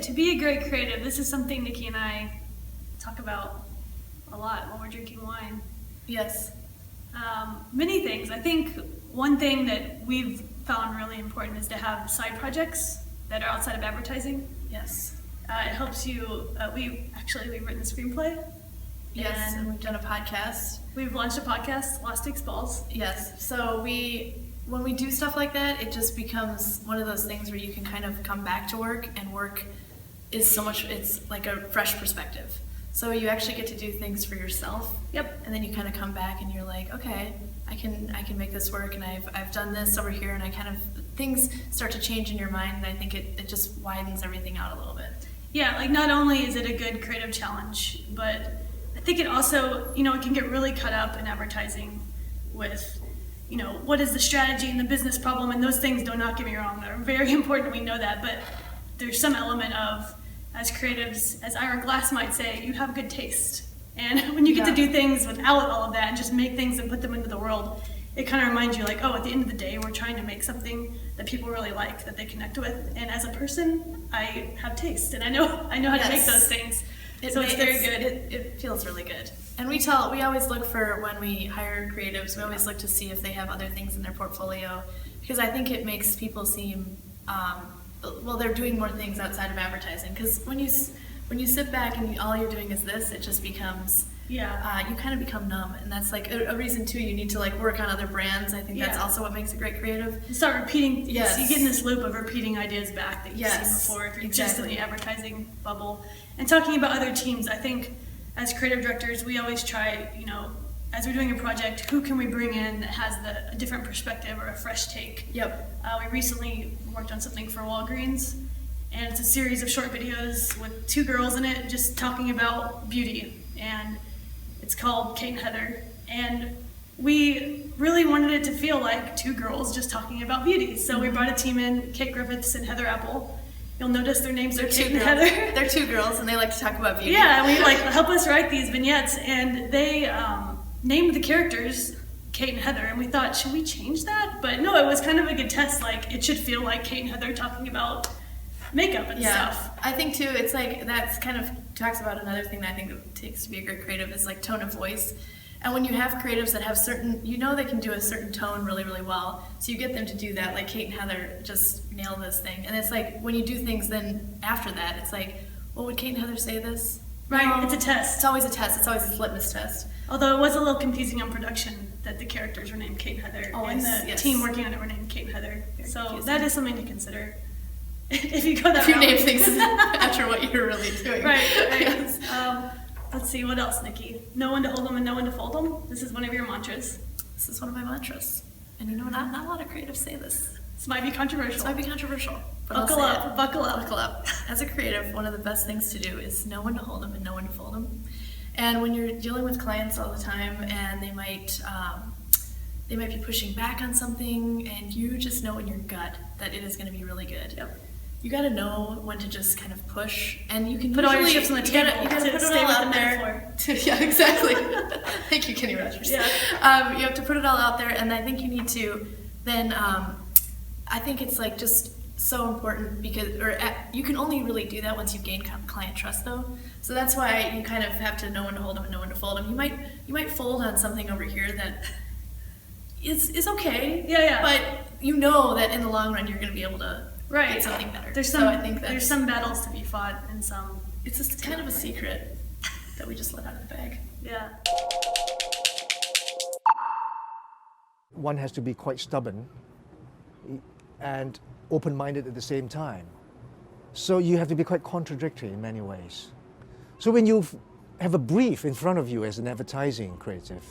To be a great creative, this is something Nikki and I talk about a lot when we're drinking wine. Yes. Many things. I think one thing that we've found really important is to have side projects that are outside of advertising. Yes. It helps you. We've written a screenplay. Yes, and we've done a podcast. We've launched a podcast, Lost Takes Balls. Yes. So when we do stuff like that, it just becomes one of those things where you can kind of come back to work, and work is so much. It's like a fresh perspective. So you actually get to do things for yourself. Yep. And then you kind of come back and you're like, okay, I can make this work, and I've done this over here, and things start to change in your mind, and I think it just widens everything out a little bit. Yeah, like not only is it a good creative challenge, but I think it also, it can get really cut up in advertising with, what is the strategy and the business problem, and those things, do not get me wrong, they're very important, we know that, but there's some element of, as creatives, as Ira Glass might say, you have good taste. And when you get to do things without all of that and just make things and put them into the world, it kind of reminds you like, at the end of the day, we're trying to make something that people really like, that they connect with. And as a person, I have taste, and I know how to make those things. It's very good. It feels really good. And we always look for, when we hire creatives, we always look to see if they have other things in their portfolio, because I think it makes people seem, they're doing more things outside of advertising. Because when you sit back and all you're doing is this, it just becomes, you kind of become numb. And that's like a reason too, you need to like work on other brands. I think that's also what makes it great creative. You start repeating, yes. So you get in this loop of repeating ideas back that you've seen before, if you're just in the advertising bubble. And talking about other teams, I think as creative directors, we always try, as we're doing a project, who can we bring in that has a different perspective or a fresh take? Yep. We recently worked on something for Walgreens, and it's a series of short videos with two girls in it just talking about beauty, and it's called Kate and Heather, and we really wanted it to feel like two girls just talking about beauty, so we brought a team in, Kate Griffiths and Heather Apple. You'll notice their names are Kate and Heather. They're two girls, and they like to talk about beauty. Yeah, and we help us write these vignettes, and they named the characters Kate and Heather, and we thought, should we change that? But no, it was kind of a good test, like it should feel like Kate and Heather talking about makeup and stuff. I think too, it's like, that's kind of talks about another thing that I think it takes to be a great creative is like tone of voice. And when you have creatives that have certain, they can do a certain tone really, really well. So you get them to do that, like Kate and Heather just nail this thing. And it's like, when you do things then after that, it's like, well, would Kate and Heather say this? Right, it's a test. It's always a test, it's always a litmus test. Although it was a little confusing on production that the characters were named Kate and Heather, and the team working on it were named Kate and Heather. So confusing. That is something to consider. If you go that route. If you name things after what you're really doing. Right. Yes. Let's see, what else, Nikki? Know when to hold them and know when to fold them. This is one of your mantras. This is one of my mantras. And not a lot of creatives say this. This might be controversial. But buckle up. As a creative, one of the best things to do is know when to hold them and know when to fold them. And when you're dealing with clients all the time, and they might be pushing back on something, and you just know in your gut that it is going to be really good. Yep. You got to know when to just kind of push, and you can put all your chips on the table. You got to put it all out there. Yeah, exactly. Thank you, Kenny Rogers. Yeah. You have to put it all out there, and I think you need to then. I think it's like just so important you can only really do that once you gain client trust, though. So that's why you kind of have to know when to hold them and know when to fold them. You might fold on something over here that is okay. Yeah. But you know that in the long run you're going to be able to. Right. Get something better. There's some battles to be fought, and some. It's just kind of a secret that we just let out of the bag. Yeah. One has to be quite stubborn and open-minded at the same time. So you have to be quite contradictory in many ways. So when you have a brief in front of you as an advertising creative,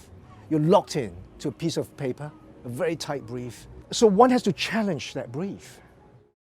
you're locked in to a piece of paper, a very tight brief. So one has to challenge that brief.